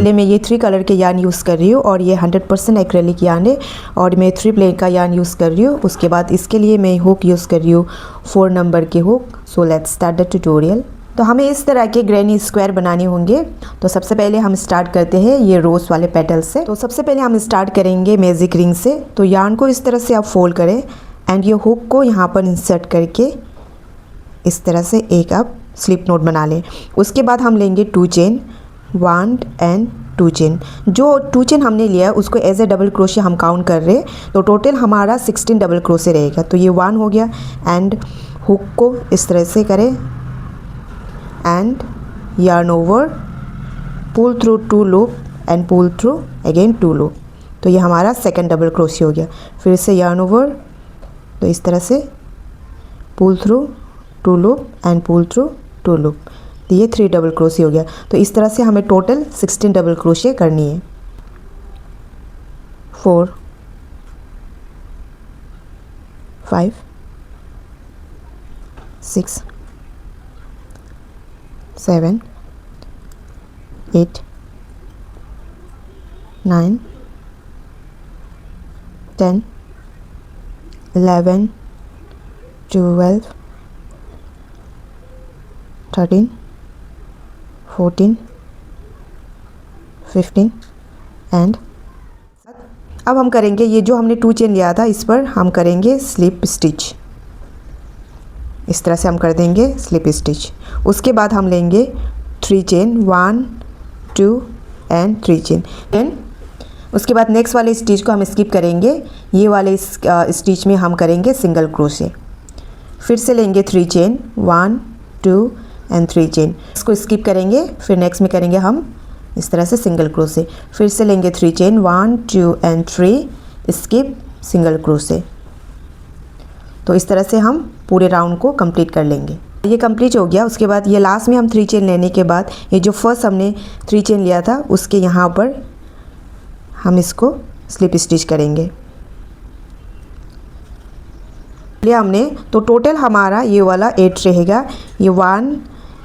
के लिए मैं ये 3 कलर के यार्न यूज़ कर रही हूँ और ये 100% एक्रेलिक यार्न है और मैं 3 प्लेन का यार्न यूज़ कर रही हूँ। उसके बाद इसके लिए मैं हुक यूज़ कर रही हूँ 4 नंबर के hook. So let's start the tutorial. तो हमें इस तरह के ग्रैनी स्क्वायर बनाने होंगे। तो सबसे पहले हम स्टार्ट करते हैं ये रोज़ वाले पेटल से। तो सबसे पहले हम स्टार्ट करेंगे मैजिक रिंग से। तो यार्न को इस तरह से आप फोल्ड करें एंड ये हुक को यहाँ पर इंसर्ट करके इस तरह से एक आप स्लिप नोट बना लें। उसके बाद हम लेंगे 2 चेन, 1 एंड 2 चेन। जो 2 चेन हमने लिया है उसको एज ए डबल क्रोशे हम काउंट कर रहे हैं। तो टोटल हमारा 16 डबल क्रोशे रहेगा। तो ये 1 हो गया एंड हुक को इस तरह से करें and yarn over, pull through 2 loop and pull through again 2 loop। तो ये हमारा सेकंड डबल क्रोशे हो गया। फिर से yarn over, तो इस तरह से pull through 2 loop and pull through 2 loop। तो ये 3 डबल क्रोशे हो गया। तो इस तरह से हमें टोटल 16 डबल क्रोशे करनी है। 4 5 6 7 8 9 10 11 12 13 14 15 एंड अब हम करेंगे ये जो हमने 2 चेन लिया था इस पर हम करेंगे स्लिप स्टिच। इस तरह से हम कर देंगे स्लिप स्टिच। उसके बाद हम लेंगे 3 चेन, 1 2 एंड 3 चेन। देन उसके बाद नेक्स्ट वाले स्टिच को हम स्किप करेंगे। ये वाले स्टिच में हम करेंगे सिंगल क्रोशे। फिर से लेंगे 3 चेन, 1 2 एंड 3 चेन। इसको स्किप करेंगे। फिर नेक्स्ट में करेंगे हम इस तरह से सिंगल क्रोशे। फिर से लेंगे 3 chain, 1 2 and 3 skip single crochet. तो इस तरह से हम पूरे राउंड को कंप्लीट कर लेंगे। ये कंप्लीट हो गया। उसके बाद ये लास्ट में हम 3 चेन लेने के बाद ये जो फर्स्ट हमने 3 चेन लिया था उसके यहाँ पर हम इसको स्लिप स्टिच करेंगे। लिया हमने तो टोटल हमारा ये वाला 8 रहेगा। ये 1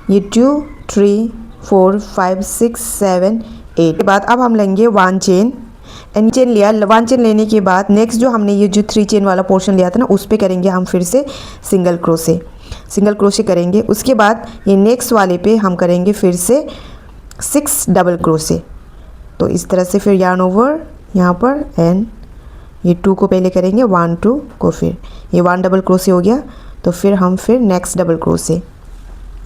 ये 2 3 4 5 6 7 8 के बाद अब हम लेंगे 1 चेन एंड चेन लिया। 1 चेन लेने के बाद नेक्स्ट जो हमने ये जो 3 चेन वाला पोर्शन लिया था ना उस पे करेंगे हम फिर से सिंगल क्रोशे करेंगे। उसके बाद ये नेक्स्ट वाले पे हम करेंगे फिर से 6 डबल क्रोशे। तो इस तरह से फिर yarn ओवर यहाँ पर एंड ये 2 को पहले करेंगे 1 2 को फिर ये 1 डबल क्रोशे हो गया। तो फिर हम फिर नेक्स्ट डबल क्रोशे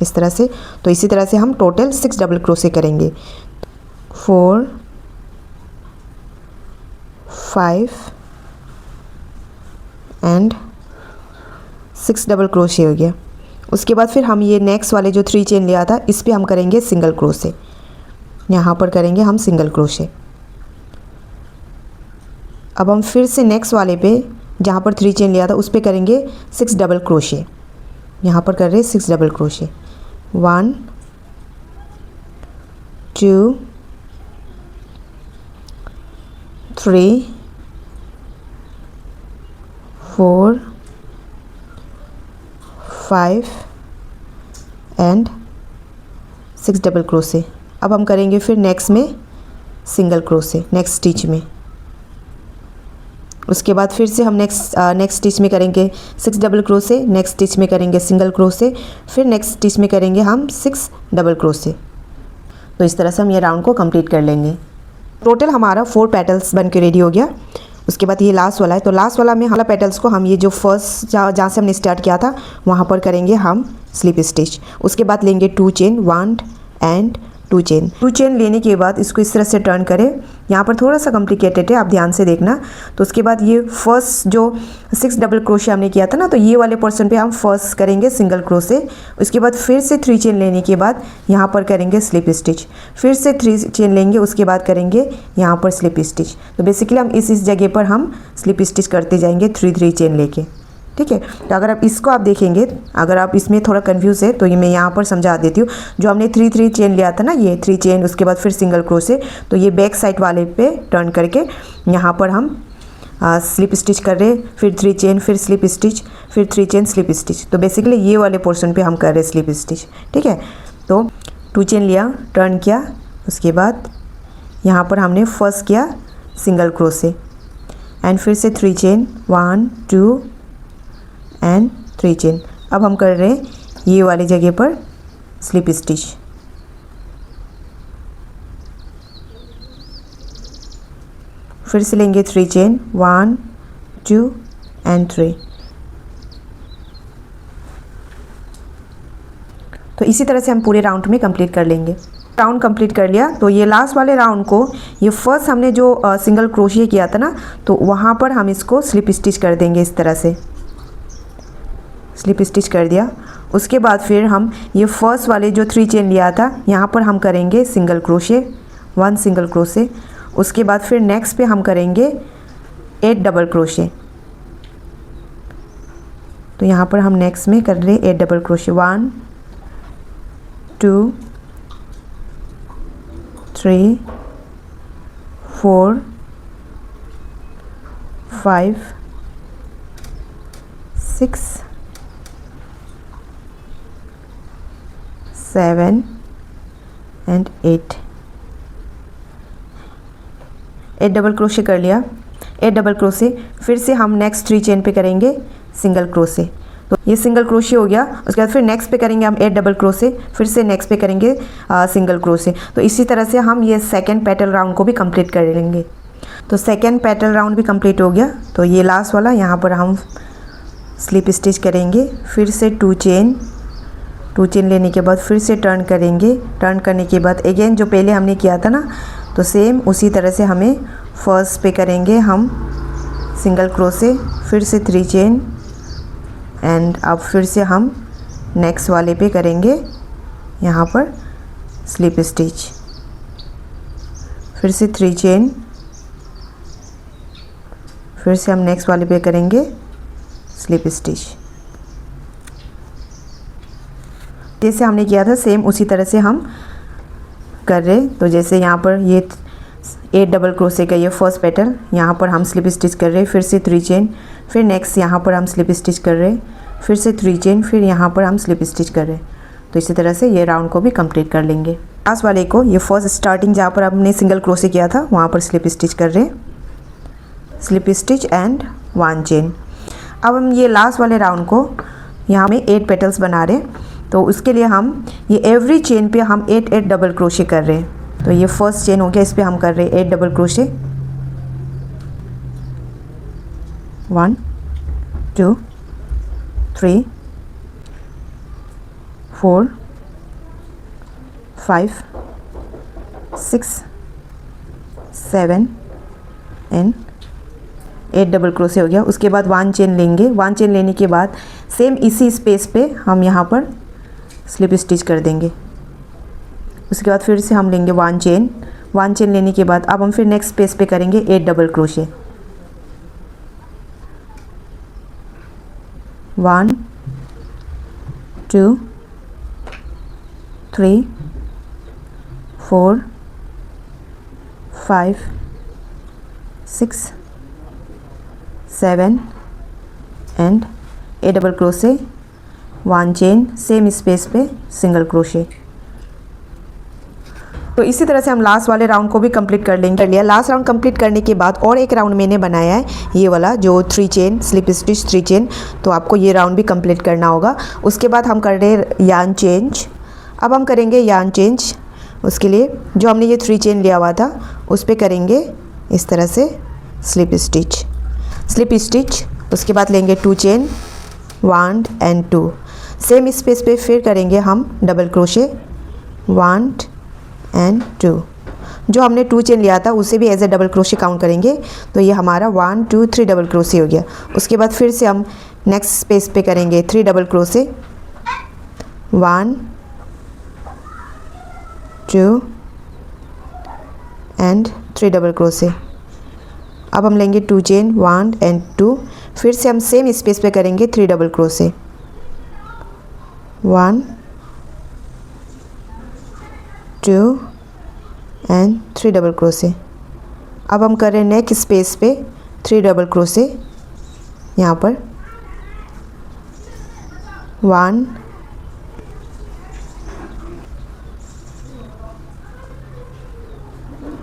इस तरह से। तो इसी तरह से हम टोटल 6 डबल क्रोशे करेंगे। 4 5 एंड 6 डबल क्रोशे हो गया। उसके बाद फिर हम ये नेक्स्ट वाले जो 3 चेन लिया था इस पे हम करेंगे सिंगल क्रोशे। यहाँ पर करेंगे हम सिंगल क्रोशे। अब हम फिर से नेक्स्ट वाले पे जहाँ पर 3 चेन लिया था उस पे करेंगे 6 डबल क्रोशे। यहाँ पर कर रहे हैं 6 double crochet. 1 2 3 4 5 and 6 double crochet. अब हम करेंगे फिर नेक्स्ट में सिंगल क्रोशे नेक्स्ट स्टिच में। उसके बाद फिर से हम नेक्स्ट स्टिच में करेंगे 6 डबल क्रोशे, नेक्स्ट स्टिच में करेंगे सिंगल क्रोशे, फिर नेक्स्ट स्टिच में करेंगे हम 6 डबल क्रोशे। तो इस तरह से हम ये राउंड को कंप्लीट कर लेंगे। टोटल हमारा 4 पेटल्स बन के रेडी हो गया। उसके बाद ये लास्ट वाला है। तो लास्ट वाला में हमारा पेटल्स को हम ये जो फर्स्ट जहाँ से हमने स्टार्ट किया था वहाँ पर करेंगे हम स्लिप स्टिच। उसके बाद लेंगे 2 चेन, 1 एंड 2 चेन। 2 चेन लेने के बाद इसको इस तरह से टर्न करें। यहाँ पर थोड़ा सा कॉम्प्लिकेटेड है, आप ध्यान से देखना। तो उसके बाद ये फर्स्ट जो 6 डबल क्रोशे हमने किया था ना, तो ये वाले पोर्शन पे हम फर्स्ट करेंगे सिंगल क्रोशे। उसके बाद फिर से 3 चेन लेने के बाद यहाँ पर करेंगे स्लिप स्टिच। फिर से 3 चेन लेंगे, उसके बाद करेंगे यहाँ पर स्लिप स्टिच। तो बेसिकली हम इस जगह पर हम स्लिप स्टिच करते जाएंगे 3 चेन लेके। ठीक है। तो अगर आप इसको आप देखेंगे, अगर आप इसमें थोड़ा कंफ्यूज है तो ये मैं यहाँ पर समझा देती हूँ। जो हमने 3 चेन लिया था ना, ये 3 चेन, उसके बाद फिर सिंगल क्रोशे, तो ये बैक साइड वाले पे टर्न करके यहाँ पर हम स्लिप स्टिच कर रहे हैं। फिर 3 चेन, फिर स्लिप स्टिच, फिर 3 चेन स्लिप स्टिच। तो बेसिकली ये वाले पोर्शन पे हम कर रहे हैं स्लिप स्टिच। ठीक है। तो 2 चेन लिया, टर्न किया, उसके बाद यहाँ पर हमने फर्स्ट किया सिंगल क्रोशे एंड फिर से 3 चेन 1 2 एंड 3 चेन। अब हम कर रहे हैं ये वाली जगह पर स्लिप स्टिच। फिर से लेंगे 3 चेन 1 2 एंड 3। तो इसी तरह से हम पूरे राउंड में कंप्लीट कर लेंगे। राउंड कंप्लीट कर लिया तो ये लास्ट वाले राउंड को, ये फर्स्ट हमने जो सिंगल क्रोशिया किया था ना, तो वहाँ पर हम इसको स्लिप स्टिच कर देंगे। इस तरह से स्लिप स्टिच कर दिया। उसके बाद फिर हम ये फर्स्ट वाले जो 3 चेन लिया था यहाँ पर हम करेंगे सिंगल क्रोशे, 1 सिंगल क्रोशे। उसके बाद फिर नेक्स्ट पे हम करेंगे 8 डबल क्रोशे। तो यहाँ पर हम नेक्स्ट में कर रहे 8 double crochet, 1 2 3 4 5 6 7 and 8 double crochet कर लिया। 8 डबल क्रोशे, फिर से हम नेक्स्ट 3 चेन पे करेंगे सिंगल क्रोशे। तो ये सिंगल क्रोशे हो गया। उसके बाद फिर नेक्स्ट पे करेंगे हम 8 डबल क्रोशे, फिर से नेक्स्ट पे करेंगे सिंगल क्रोशे। तो इसी तरह से हम ये सेकंड पेटल राउंड को भी कंप्लीट कर लेंगे। तो सेकंड पेटल राउंड भी कंप्लीट हो गया। तो ये लास्ट वाला यहाँ पर हम स्लिप स्टिच करेंगे। फिर से 2 चेन लेने के बाद फिर से टर्न करेंगे। टर्न करने के बाद अगेन जो पहले हमने किया था ना, तो सेम उसी तरह से हमें फर्स्ट पे करेंगे हम सिंगल क्रोशे, फिर से 3 चेन एंड अब फिर से हम नेक्स्ट वाले पे करेंगे यहाँ पर स्लिप स्टिच। फिर से 3 चेन, फिर से हम नेक्स्ट वाले पे करेंगे स्लिप स्टिच। जैसे हमने किया था सेम उसी तरह से हम कर रहे। तो जैसे यहाँ पर ये 8 डबल क्रोशे का ये फर्स्ट पेटल, यहाँ पर हम स्लिप स्टिच कर रहे, फिर से 3 चेन, फिर नेक्स्ट यहाँ पर हम स्लिप स्टिच कर रहे, फिर से 3 चेन, फिर यहाँ पर हम स्लिप स्टिच कर रहे। तो इसी तरह से ये राउंड को भी कंप्लीट कर लेंगे। लास्ट वाले को ये फर्स्ट स्टार्टिंग जहाँ पर हमने सिंगल क्रोशे किया था वहाँ पर स्लिप स्टिच कर रहे, स्लिप स्टिच एंड 1 चेन। अब हम ये लास्ट वाले राउंड को यहाँ में 8 पेटल्स बना रहे। तो उसके लिए हम ये एवरी चेन पे हम 8 डबल क्रोशे कर रहे हैं। तो ये फर्स्ट चेन हो गया, इस पे हम कर रहे हैं 8 double crochet, 1 2 3 4 5 6 7 and 8 double crochet हो गया। उसके बाद 1 चेन लेंगे। 1 चेन लेने के बाद सेम इसी स्पेस पे हम यहाँ पर स्लिप स्टिच कर देंगे। उसके बाद फिर से हम लेंगे 1 चेन। 1 चेन लेने के बाद अब हम फिर नेक्स्ट स्पेस पे करेंगे 8 double crochet, 1 2 3 4 5 6 7 and 8 double crochet, 1 chain, same space पे सिंगल क्रोशे। तो इसी तरह से हम लास्ट वाले राउंड को भी कंप्लीट कर लेंगे। कर लिया। लास्ट राउंड कंप्लीट करने के बाद और एक राउंड मैंने बनाया है ये वाला जो 3 चेन स्लिप स्टिच 3 चेन। तो आपको ये राउंड भी कंप्लीट करना होगा। उसके बाद हम कर रहे हैं यार्न चेंज। अब हम करेंगे यार्न चेंज। उसके लिए जो हमने ये 3 चेन लिया हुआ था उस पर करेंगे इस तरह से स्लिप स्टिच। उसके बाद लेंगे 2 चेन 1 एंड 2, सेम स्पेस पे फिर करेंगे हम डबल क्रोशे 1 एंड 2। जो हमने 2 चेन लिया था उसे भी as a double crochet count करेंगे। तो ये हमारा 1 2 3 डबल क्रोशे हो गया। उसके बाद फिर से हम नेक्स्ट स्पेस पे करेंगे 3 double crochet, 1 2 and 3 double crochet. अब हम लेंगे 2 चेन 1 एंड 2, फिर से हम सेम स्पेस पे करेंगे 3 double crochet, 1 2 and 3 double crochet. अब हम कर रहे हैं नेक्स्ट स्पेस पे 3 डबल क्रोशे, यहाँ पर 1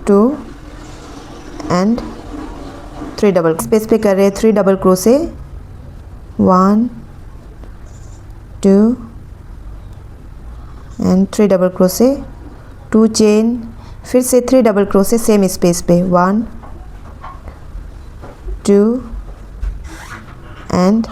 2 3 डबल स्पेस पे कर रहे हैं 3 double crochet, 1 2 and 3 double crochet, 2 chain, फिर से 3 डबल क्रोशे सेम स्पेस पे, 1 2 एंड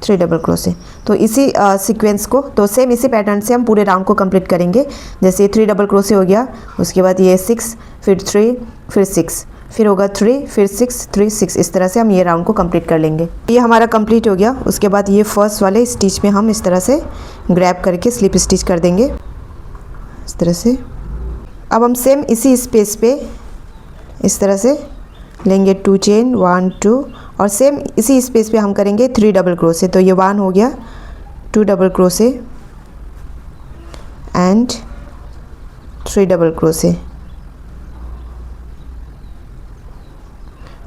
3 डबल क्रोशे। तो इसी सीक्वेंस को, तो सेम इसी पैटर्न से हम पूरे राउंड को कंप्लीट करेंगे। जैसे 3 डबल क्रोशे हो गया, उसके बाद ये 6, फिर 3, फिर 6, फिर होगा 3, फिर 6 3 6, इस तरह से हम ये राउंड को कंप्लीट कर लेंगे। ये हमारा कंप्लीट हो गया। उसके बाद ये फर्स्ट वाले स्टिच में हम इस तरह से ग्रैब करके स्लिप स्टिच कर देंगे इस तरह से। अब हम सेम इसी स्पेस पे इस तरह से लेंगे 2 चेन, 1 2, और सेम इसी स्पेस पे हम करेंगे 3 डबल क्रोशे। तो ये 1 हो गया, 2 double crochet and 3 double crochet.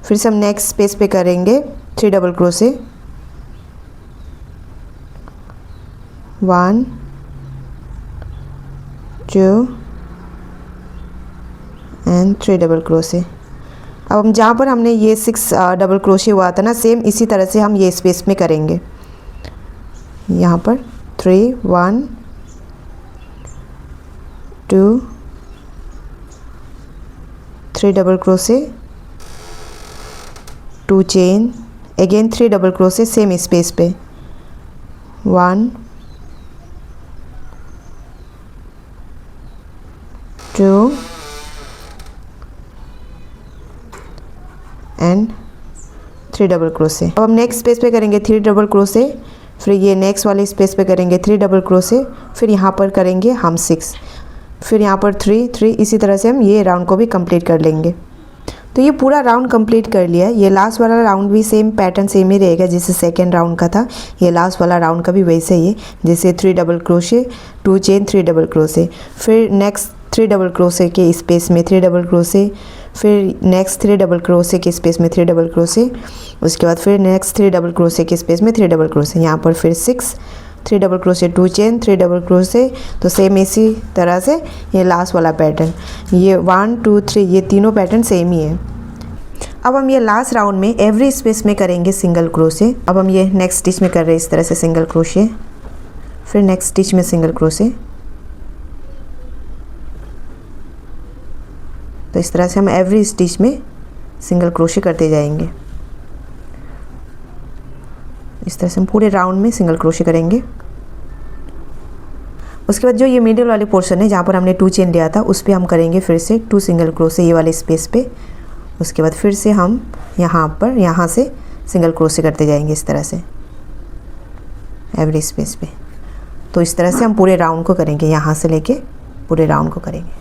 फिर से हम नेक्स्ट स्पेस पे करेंगे 3 double crochet, 1 2 and 3 double crochet. अब हम जहाँ पर हमने ये 6 डबल क्रोशे हुआ था ना, सेम इसी तरह से हम ये स्पेस में करेंगे। यहाँ पर 3 1 2 3 double crochet, 2 chain, again 3 double crochet same space पे, 1 2 एंड 3 डबल क्रोशे। अब हम नेक्स्ट स्पेस पे करेंगे 3 डबल क्रोशे, फिर ये नेक्स्ट वाले स्पेस पे करेंगे 3 डबल क्रोशे, फिर यहाँ पर करेंगे हम 6, फिर यहाँ पर 3 3, इसी तरह से हम ये राउंड को भी कंप्लीट कर लेंगे। तो ये पूरा राउंड कंप्लीट कर लिया। ये लास्ट वाला राउंड भी सेम पैटर्न सेम ही रहेगा जैसे सेकेंड राउंड का था। ये लास्ट वाला राउंड का भी वैसे ही है, जैसे 3 double crochet, 2 chain, 3 double crochet, फिर नेक्स्ट 3 डबल क्रोशे के स्पेस में 3 डबल क्रोशे, फिर नेक्स्ट 3 डबल क्रोशे के स्पेस में 3 डबल क्रोशे, उसके बाद फिर नेक्स्ट 3 डबल क्रोशे के स्पेस में 3 डबल क्रोशे, यहाँ पर फिर 6 3 double crochet, 2 chain, 3 double crochet. तो सेम इसी तरह से ये लास्ट वाला पैटर्न, ये 1 2 3, ये तीनों पैटर्न सेम ही है। अब हम ये लास्ट राउंड में एवरी स्पेस में करेंगे सिंगल क्रोशे। अब हम ये नेक्स्ट स्टिच में कर रहे हैं इस तरह से सिंगल क्रोशे, फिर नेक्स्ट स्टिच में सिंगल क्रोशे। तो इस तरह से हम एवरी स्टिच में सिंगल क्रोशे करते जाएंगे। इस तरह से हम पूरे राउंड में सिंगल क्रोशे करेंगे। उसके बाद जो ये मिडिल वाले पोर्शन है जहाँ पर हमने 2 चेन लिया था, उस पर हम करेंगे फिर से 2 सिंगल क्रोशे ये वाले स्पेस पे। उसके बाद फिर से हम यहाँ से सिंगल क्रोशे करते जाएंगे इस तरह से एवरी स्पेस पे। तो इस तरह से हम पूरे राउंड को करेंगे, यहाँ से लेके पूरे राउंड को करेंगे।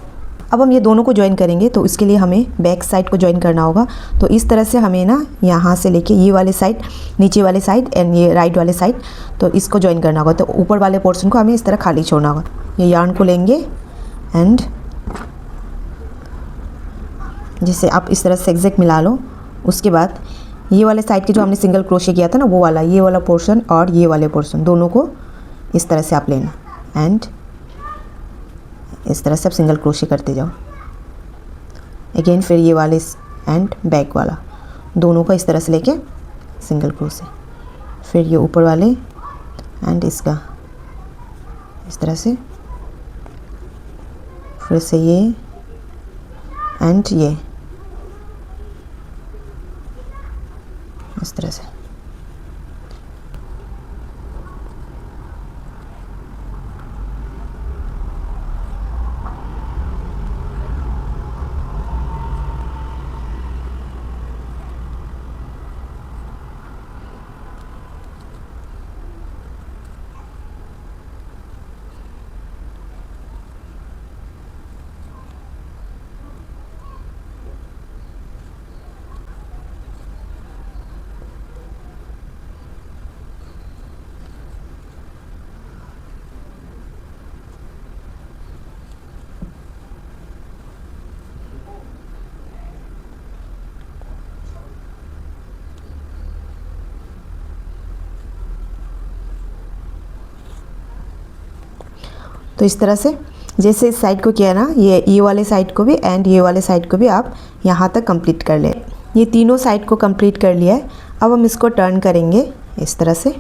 अब हम ये दोनों को ज्वाइन करेंगे, तो इसके लिए हमें बैक साइड को ज्वाइन करना होगा। तो इस तरह से हमें ना यहाँ से लेके ये वाले साइड, नीचे वाले साइड एंड ये राइट वाले साइड, तो इसको ज्वाइन करना होगा। तो ऊपर वाले पोर्शन को हमें इस तरह खाली छोड़ना होगा। ये यार्न को लेंगे एंड जिसे आप इस तरह से एग्जैक्ट मिला लो। उसके बाद ये वाले साइड के जो हमने सिंगल क्रोशे किया था ना, वो वाला, ये वाला पोर्शन और ये वाले पोर्शन दोनों को इस तरह से आप लेना एंड इस तरह से आप सिंगल क्रोशे करते जाओ। अगेन फिर ये वाले एंड बैक वाला दोनों को इस तरह से लेके सिंगल क्रोशे, फिर ये ऊपर वाले एंड इसका इस तरह से, फिर से ये एंड ये इस तरह से। तो इस तरह से जैसे इस साइड को किया ना, ये वाले साइड को भी एंड ये वाले साइड को भी आप यहाँ तक कंप्लीट कर लें। ये तीनों साइड को कंप्लीट कर लिया है। अब हम इसको टर्न करेंगे इस तरह से।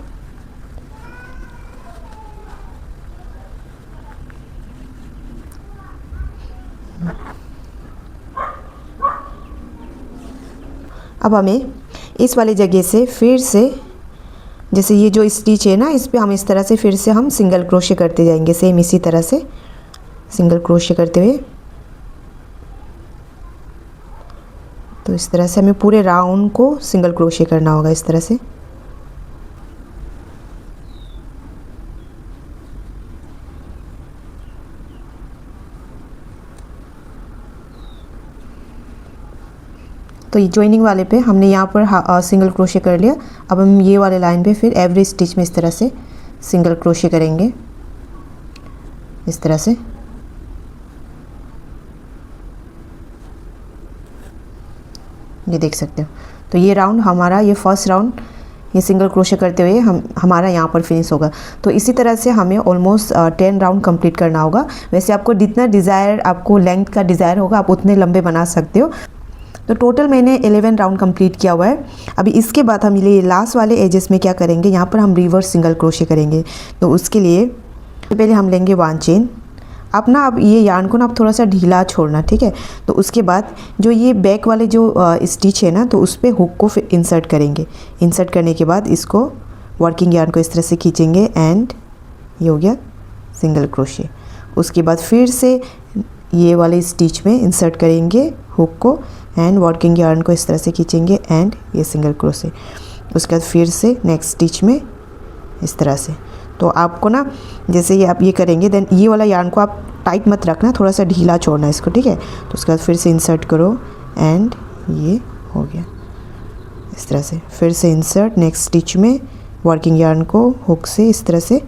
अब हमें इस वाली जगह से फिर से, जैसे ये जो स्टिच है ना, इस पे हम इस तरह से फिर से हम सिंगल क्रोशे करते जाएंगे, सेम इसी तरह से सिंगल क्रोशे करते हुए। तो इस तरह से हमें पूरे राउंड को सिंगल क्रोशे करना होगा इस तरह से। तो ये जॉइनिंग वाले पे हमने यहाँ पर सिंगल क्रोशे कर लिया। अब हम ये वाले लाइन पे फिर एवरी स्टिच में इस तरह से सिंगल क्रोशे करेंगे इस तरह से। ये देख सकते हो। तो ये राउंड हमारा, ये फर्स्ट राउंड ये सिंगल क्रोशे करते हुए हमारा यहाँ पर फिनिश होगा। तो इसी तरह से हमें ऑलमोस्ट 10 राउंड कंप्लीट करना होगा। वैसे आपको जितना डिज़ायर, आपको लेंथ का डिज़ायर होगा, आप उतने लंबे बना सकते हो। तो टोटल मैंने 11 राउंड कंप्लीट किया हुआ है। अभी इसके बाद हम ये लास्ट वाले एजेस में क्या करेंगे, यहाँ पर हम रिवर्स सिंगल क्रोशे करेंगे। तो उसके लिए पहले हम लेंगे 1 चेन। अब ये यार्न को ना आप थोड़ा सा ढीला छोड़ना, ठीक है। तो उसके बाद जो ये बैक वाले जो स्टिच है ना, तो उस पर हुक को फिर इंसर्ट करेंगे। इंसर्ट करने के बाद इसको वर्किंग यार्न को इस तरह से खींचेंगे एंड ये हो गया सिंगल क्रोशे। उसके बाद फिर से ये वाले स्टिच में इंसर्ट करेंगे हुक को एंड वर्किंग यार्न को इस तरह से खींचेंगे एंड ये सिंगल क्रोशे। उसके बाद फिर से नेक्स्ट स्टिच में इस तरह से। तो आपको ना जैसे ये आप ये करेंगे, देन ये वाला यार्न को आप टाइट मत रखना, थोड़ा सा ढीला छोड़ना इसको, ठीक है। तो उसके बाद फिर से इंसर्ट करो एंड ये हो गया इस तरह से। फिर से इंसर्ट नेक्स्ट स्टिच में वर्किंग यार्न को हुक से इस तरह से,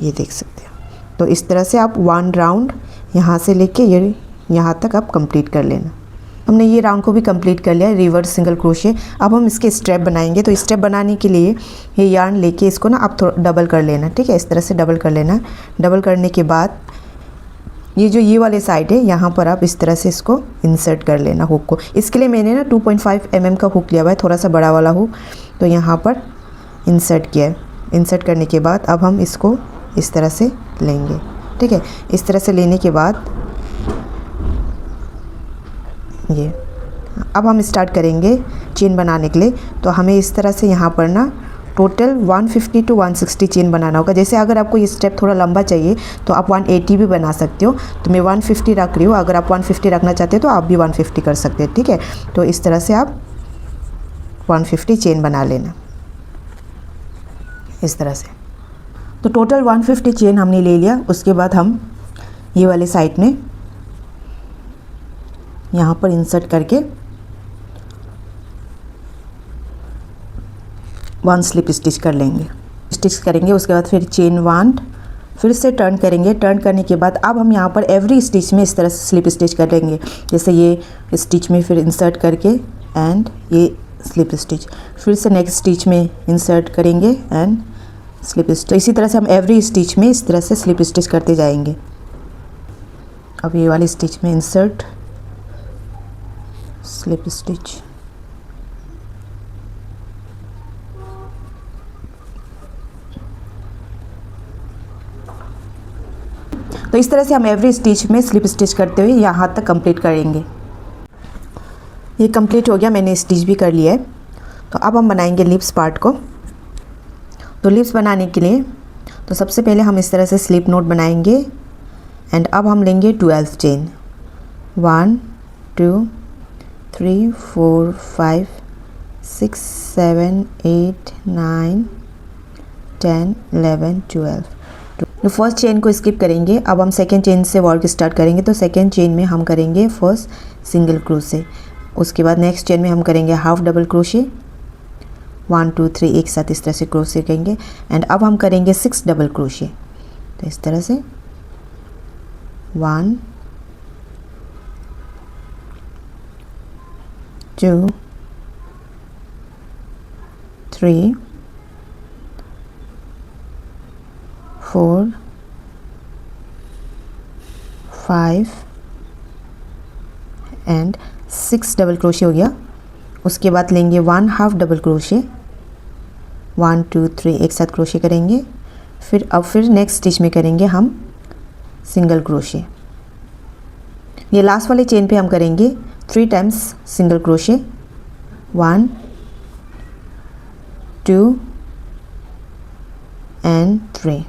ये देख सकते हो। तो इस तरह से आप 1 राउंड यहाँ से लेके ये यहाँ तक आप कंप्लीट कर लेना। हमने ये राउंड को भी कंप्लीट कर लिया, रिवर्स सिंगल क्रोशे। अब हम इसके स्टेप बनाएंगे। तो स्टेप बनाने के लिए ये यार्न लेके इसको ना आप थोड़ा डबल कर लेना, ठीक है। इस तरह से डबल कर लेना। डबल करने के बाद ये जो ये वाले साइड है, यहाँ पर आप इस तरह से इसको इंसर्ट कर लेना हुक को। इसके लिए मैंने ना 2.5 mm का हुक लिया हुआ है, थोड़ा सा बड़ा वाला हुक। तो यहाँ पर इंसर्ट किया है। इंसर्ट करने के बाद अब हम इसको इस तरह से लेंगे, ठीक है। इस तरह से लेने के बाद ये अब हम स्टार्ट करेंगे चेन बनाने के लिए। तो हमें इस तरह से यहाँ पर ना टोटल 150 to 160 चेन बनाना होगा। जैसे अगर आपको ये स्टेप थोड़ा लंबा चाहिए तो आप 180 भी बना सकते हो। तो मैं 150 रख रही हूँ। अगर आप 150 रखना चाहते हो तो आप भी 150 कर सकते हो, ठीक है। तो इस तरह से आप 150 चेन बना लेना इस तरह से। तो टोटल 150 चेन हमने ले लिया। उसके बाद हम ये वाले साइड में यहाँ पर इंसर्ट करके 1 स्लिप स्टिच कर लेंगे, स्टिच करेंगे। उसके बाद फिर चेन 1, फिर से टर्न करेंगे। टर्न करने के बाद अब हम यहाँ पर एवरी स्टिच में इस तरह से स्लिप स्टिच कर लेंगे। जैसे ये स्टिच में फिर इंसर्ट करके एंड ये स्लिप स्टिच, फिर से नेक्स्ट स्टिच में इंसर्ट करेंगे एंड स्लिप स्टिच। तो इसी तरह से हम एवरी स्टिच में इस तरह से स्लिप स्टिच करते जाएंगे। अब ये वाली स्टिच में इंसर्ट, स्लिप स्टिच, तो इस तरह से हम एवरी स्टिच में स्लिप स्टिच करते हुए यहाँ तक कंप्लीट करेंगे। ये कंप्लीट हो गया, मैंने स्टिच भी कर लिया है। तो अब हम बनाएंगे लिप्स पार्ट को। तो लिप्स बनाने के लिए तो सबसे पहले हम इस तरह से स्लिप नोट बनाएंगे एंड अब हम लेंगे 12 चेन। 1 2 3 4 5 6 7 8 9 10 11 12। तो फर्स्ट चेन को स्किप करेंगे। अब हम सेकेंड चेन से वर्क स्टार्ट करेंगे। तो सेकेंड चेन में हम करेंगे फर्स्ट सिंगल क्रोशे। उसके बाद नेक्स्ट चेन में हम करेंगे हाफ डबल क्रोशे। 1 2 3 एक साथ इस तरह से क्रोशे करेंगे एंड अब हम करेंगे 6 डबल क्रोशे। तो इस तरह से 1 2 3 4 5 एंड 6 डबल क्रोशे हो गया। उसके बाद लेंगे 1 हाफ डबल क्रोशे, 1 2 3 एक साथ क्रोशे करेंगे। फिर नेक्स्ट स्टिच में करेंगे हम सिंगल क्रोशे। ये लास्ट वाले चेन पे हम करेंगे 3 टाइम्स सिंगल क्रोशे, 1 2 एंड 3।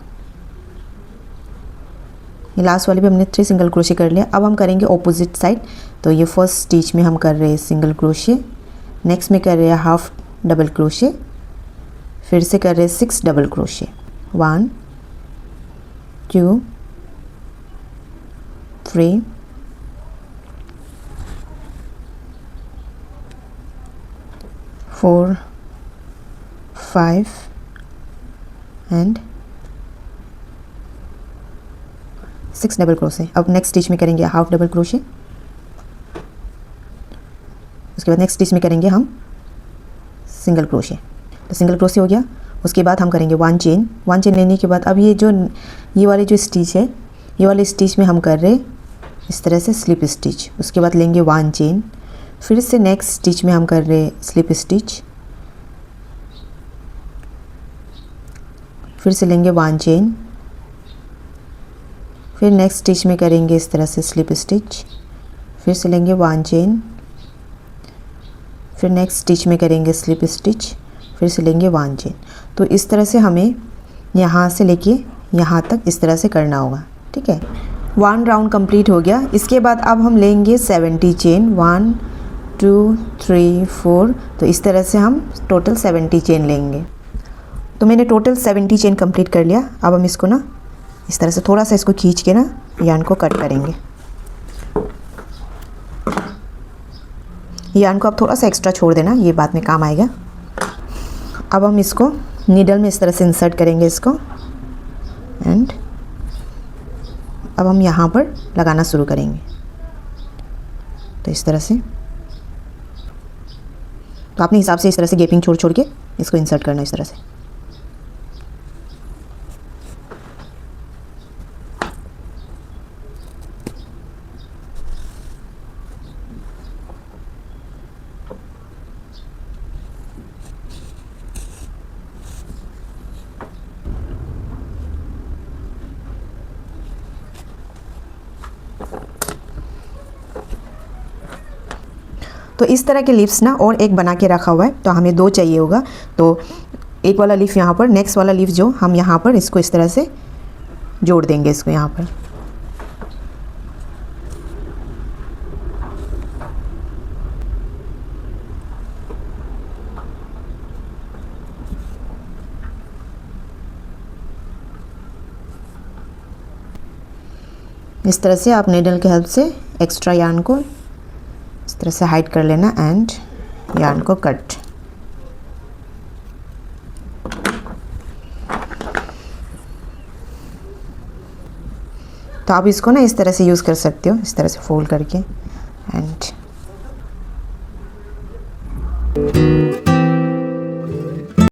ये लास्ट वाले पे हमने 3 सिंगल क्रोशे कर लिया। अब हम करेंगे ऑपोजिट साइड। तो ये फर्स्ट स्टिच में हम कर रहे हैं सिंगल क्रोशे, नेक्स्ट में कर रहे हैं हाफ डबल क्रोशे, फिर से कर रहे हैं 6 double crochet, 1 2 3 4 5 and 6 double crochet. अब नेक्स्ट स्टिच में करेंगे हाफ डबल क्रोशे, उसके बाद नेक्स्ट स्टिच में करेंगे हम सिंगल क्रोशे। तो सिंगल क्रोशे हो गया। उसके बाद हम करेंगे 1 चेन लेने के बाद अब ये वाले जो स्टिच है, ये वाले स्टिच में हम कर रहे इस तरह से स्लिप स्टिच। उसके बाद लेंगे 1 चेन, फिर से नेक्स्ट स्टिच में हम कर रहे स्लिप स्टिच, फिर से लेंगे 1 चेन, फिर नेक्स्ट स्टिच में करेंगे इस तरह से स्लिप स्टिच, फिर से लेंगे 1 चेन, फिर नेक्स्ट स्टिच में करेंगे स्लिप स्टिच, फिर से लेंगे 1 चेन। तो इस तरह से हमें यहाँ से लेके यहाँ तक इस तरह से करना होगा, ठीक है। 1 राउंड कंप्लीट हो गया। इसके बाद अब हम लेंगे 70 चेन, 1 2 3 4। तो इस तरह से हम टोटल 70 चेन लेंगे। तो मैंने टोटल 70 चेन कंप्लीट कर लिया। अब हम इसको ना इस तरह से थोड़ा सा इसको खींच के ना यार्न को कट करेंगे। यार्न को आप थोड़ा सा एक्स्ट्रा छोड़ देना, ये बाद में काम आएगा। अब हम इसको नीडल में इस तरह से इंसर्ट करेंगे इसको, एंड अब हम यहाँ पर लगाना शुरू करेंगे। तो इस तरह से, तो अपने हिसाब से इस तरह से गैपिंग छोड़ छोड़ के इसको इंसर्ट करना इस तरह से। तो इस तरह के लीव्स ना और एक बना के रखा हुआ है, तो हमें 2 चाहिए होगा। तो एक वाला लीफ यहाँ पर, नेक्स्ट वाला लीफ जो हम यहाँ पर इसको इस तरह से जोड़ देंगे इसको यहाँ पर। इस तरह से आप नीडल के हेल्प से एक्स्ट्रा यार्न को इस तरह से हाइड कर लेना एंड यार्न को कट। तो आप इसको ना इस तरह से यूज़ कर सकते हो, इस तरह से फोल्ड करके एंड